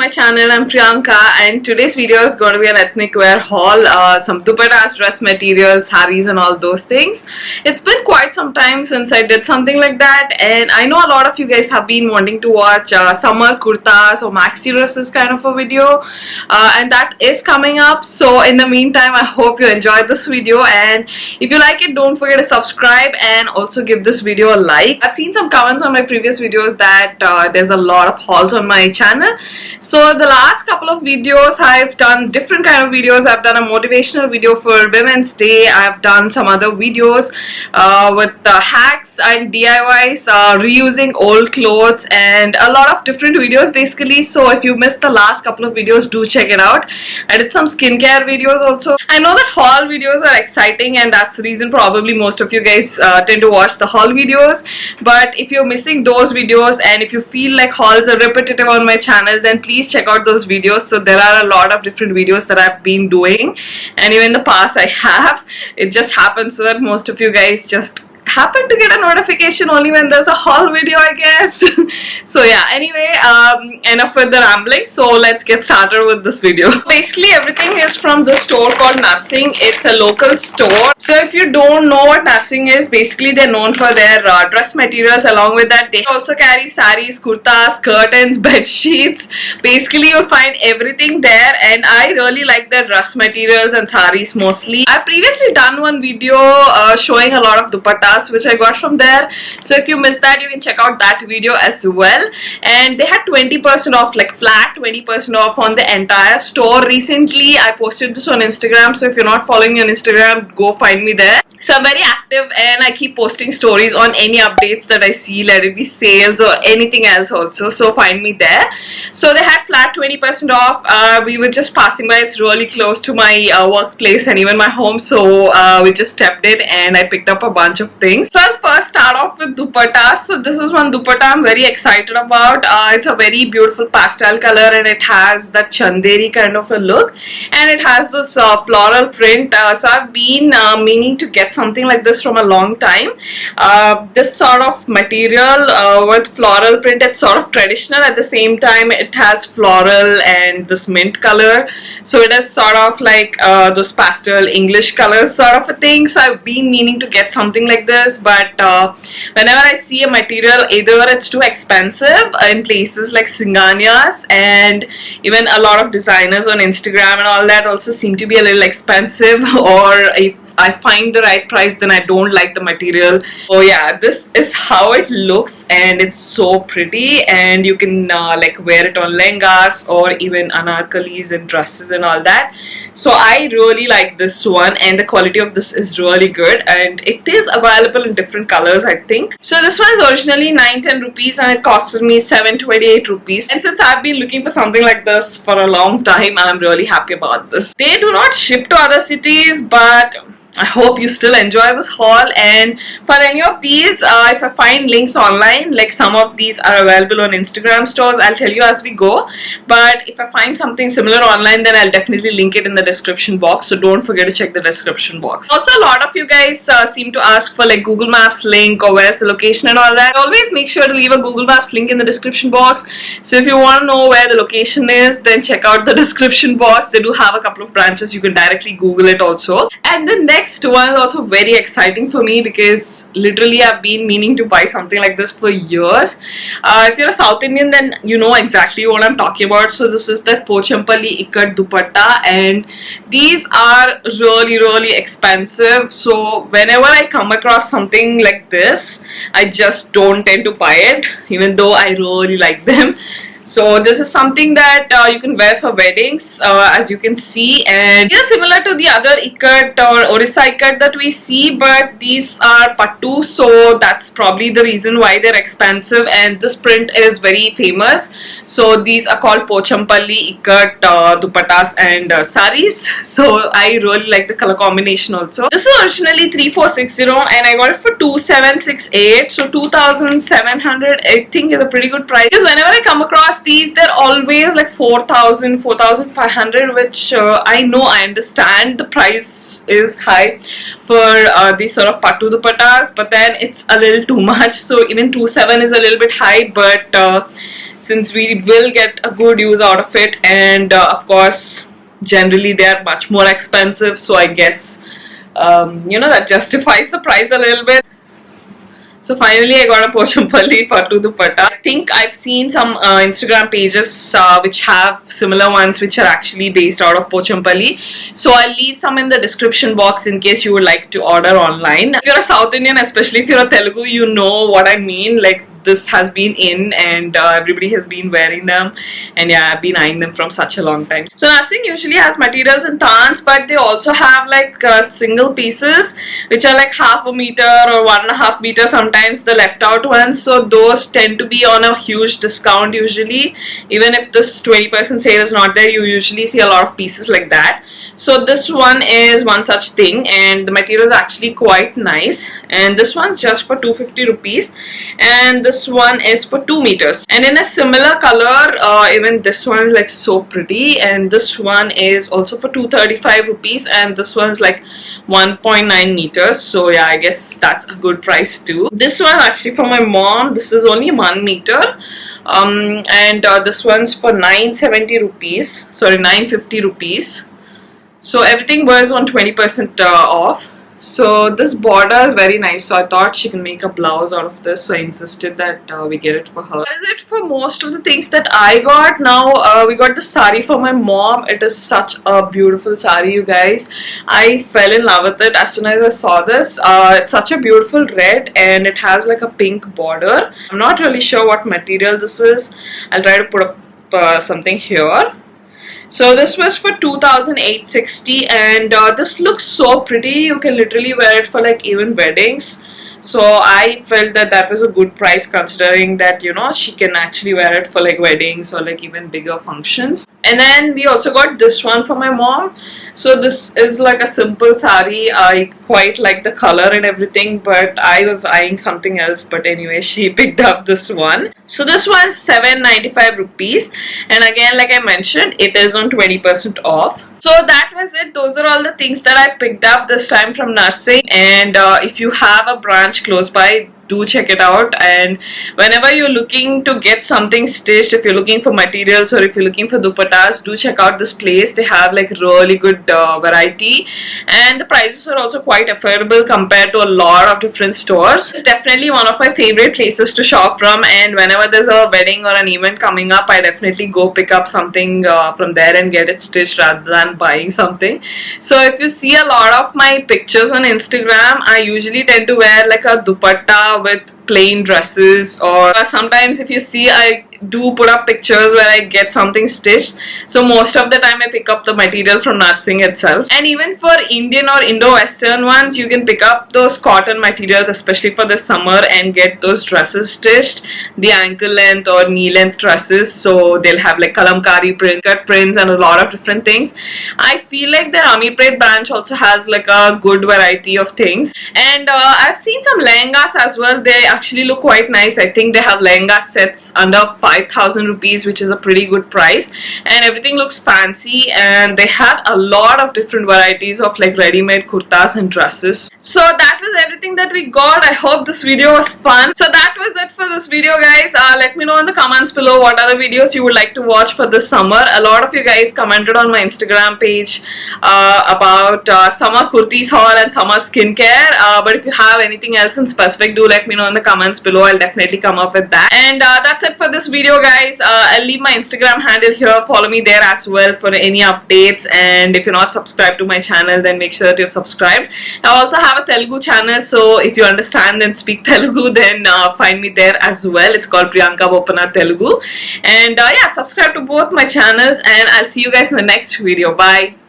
my channel. I'm Priyanka and today's video is going to be an ethnic wear haul. Some dupattas, dress materials, saris and all those things. It's been quite some time since I did something like that, and I know a lot of you guys have been wanting to watch summer kurtas or maxi dresses kind of a video, and that is coming up. So in the meantime, I hope you enjoyed this video, and if you like it, don't forget to subscribe and also give this video a like. I've seen some comments on my previous videos that there's a lot of hauls on my channel. So the last couple of videos I've done different kind of videos. I've done a motivational video for Women's Day. I've done some other videos with hacks and DIYs, reusing old clothes, and a lot of different videos basically. So if you missed the last couple of videos, do check it out. I did some skincare videos also. I know that haul videos are exciting, and that's the reason probably most of you guys tend to watch the haul videos. But if you're missing those videos and if you feel like hauls are repetitive on my channel, then please check out those videos. So there are a lot of different videos that I've been doing, and even in the past I have. It just happens so that most of you guys just happen to get a notification only when there's a haul video, I guess. So yeah, anyway, enough with the rambling, so let's get started with this video. Basically everything is from the store called Nursing. It's a local store. So if you don't know what Nursing is, basically they're known for their dress materials. Along with that, they also carry saris, kurtas, curtains, bed sheets. Basically you'll find everything there, and I really like their dress materials and saris mostly. I've previously done one video showing a lot of dupattas which I got from there. So if you missed that, you can check out that video as well. And they had 20% off, like flat 20% off on the entire store. Recently I posted this on Instagram, so if you're not following me on Instagram, go find me there. So I'm very active and I keep posting stories on any updates that I see, let it be sales or anything else also, so find me there. So they had flat 20% off. We were just passing by. It's really close to my workplace and even my home, so we just stepped in and I picked up a bunch of things. So I'll first start off with dupattas. So this is one dupatta I'm very excited about. It's a very beautiful pastel color and it has that chanderi kind of a look, and it has this floral print. So I've been meaning to get something like this from a long time. This sort of material with floral print, it's sort of traditional, at the same time it has floral and this mint color, so it is sort of like those pastel English colors sort of a thing. So I've been meaning to get something like this, but whenever I see a material, either it's too expensive in places like Singanyas, and even a lot of designers on Instagram and all that also seem to be a little expensive, or if I find the right price, then I don't like the material. Oh yeah, this is how it looks, and it's so pretty, and you can like wear it on lehengas or even anarkalis and dresses and all that. So I really like this one, and the quality of this is really good, and it is available in different colors, I think. So this one is originally 9-10 rupees and it costed me 7-28 rupees, and since I've been looking for something like this for a long time, I'm really happy about this. They do not ship to other cities, but I hope you still enjoy this haul. And for any of these, if I find links online, like some of these are available on Instagram stores, I'll tell you as we go. But if I find something similar online, then I'll definitely link it in the description box, so don't forget to check the description box. Also, a lot of you guys seem to ask for like Google Maps link or where's the location and all that. Always make sure to leave a Google Maps link in the description box. So if you want to know where the location is, then check out the description box. They do have a couple of branches, you can directly Google it also. And the next one is also very exciting for me, because literally I've been meaning to buy something like this for years. If you're a South Indian, then you know exactly what I'm talking about. So this is the Pochampalli Ikat dupatta, and these are really expensive. So whenever I come across something like this, I just don't tend to buy it, even though I really like them. So this is something that you can wear for weddings, as you can see, and these are similar to the other ikat or Orissa ikat that we see, but these are pattu, so that's probably the reason why they're expensive, and this print is very famous. So these are called Pochampalli ikat dupattas and saris. So I really like the color combination also. This is originally 3460 and I got it for 2768, so 2700 I think is a pretty good price, because whenever I come across these, they're always like 4,000, 4,500, which I understand the price is high for these sort of pattu dupattas, but then it's a little too much. So even 27 is a little bit high, but since we will get a good use out of it. And of course, generally they are much more expensive, so I guess that justifies the price a little bit. So finally I got a Pochampalli Pattu dupatta. I think I've seen some Instagram pages which have similar ones which are actually based out of Pochampalli. So I'll leave some in the description box in case you would like to order online. If you're a South Indian, especially if you're a Telugu, you know what I mean. Like, this has been in and everybody has been wearing them, and yeah, I've been eyeing them from such a long time. So nursing usually has materials in thans, but they also have like single pieces which are like half a meter or 1.5 meter, sometimes the left out ones. So those tend to be on a huge discount usually. Even if this 20% sale is not there, you usually see a lot of pieces like that. So this one is one such thing, and the material is actually quite nice, and this one's just for 250 rupees, and this one is for 2 meters, and in a similar color. Even this one is like so pretty, and this one is also for 235 rupees, and this one's like 1.9 meters. So yeah, I guess that's a good price too. This one actually for my mom, this is only 1 meter, and this one's for 970 rupees, sorry, 950 rupees. So everything was on 20% off. So this border is very nice, so I thought she can make a blouse out of this, so I insisted that we get it for her. That is it for most of the things that I got. Now we got the sari for my mom. It is such a beautiful sari, you guys. I fell in love with it as soon as I saw this. It's such a beautiful red, and it has like a pink border. I'm not really sure what material this is. I'll try to put up something here. So this was for 2,860, and this looks so pretty. You can literally wear it for like even weddings. So I felt that that was a good price, considering that, you know, she can actually wear it for like weddings or like even bigger functions. And then we also got this one for my mom. So this is like a simple sari. I quite like the color and everything, but I was eyeing something else. But anyway, she picked up this one. So this one's 795 rupees, and again, like I mentioned, it is on 20% off. So that was it. Those are all the things that I picked up this time from nursing. And if you have a branch close by, do check it out. And whenever you're looking to get something stitched, if you're looking for materials or if you're looking for dupattas, do check out this place. They have like really good variety, and the prices are also quite affordable compared to a lot of different stores. It's definitely one of my favorite places to shop from, and whenever there's a wedding or an event coming up, I definitely go pick up something from there and get it stitched rather than buying something. So if you see a lot of my pictures on Instagram, I usually tend to wear like a dupatta with plain dresses, or sometimes if you see, I do put up pictures where I get something stitched. So most of the time I pick up the material from nursing itself. And even for Indian or Indo-Western ones, you can pick up those cotton materials, especially for the summer, and get those dresses stitched, the ankle length or knee length dresses. So they'll have like kalamkari print, cut prints, and a lot of different things. I feel like the Amipret branch also has like a good variety of things. And I've seen some lehengas as well. They actually look quite nice. I think they have lehenga sets under 5,000 rupees, which is a pretty good price, and everything looks fancy, and they had a lot of different varieties of like ready-made kurtas and dresses. So that was everything that we got. I hope this video was fun. So that was it for this video, guys. Let me know in the comments below what other videos you would like to watch for this summer. A lot of you guys commented on my Instagram page about summer kurtis haul and summer skincare, but if you have anything else in specific, do let me know in the comments below. I'll definitely come up with that. And that's it for this video, guys. I'll leave my Instagram handle here. Follow me there as well for any updates, and if you're not subscribed to my channel, then make sure that you're subscribed. I also have a Telugu channel, so if you understand and speak Telugu, then find me there as well. It's called Priyanka Bopana Telugu. And yeah, subscribe to both my channels, and I'll see you guys in the next video. Bye.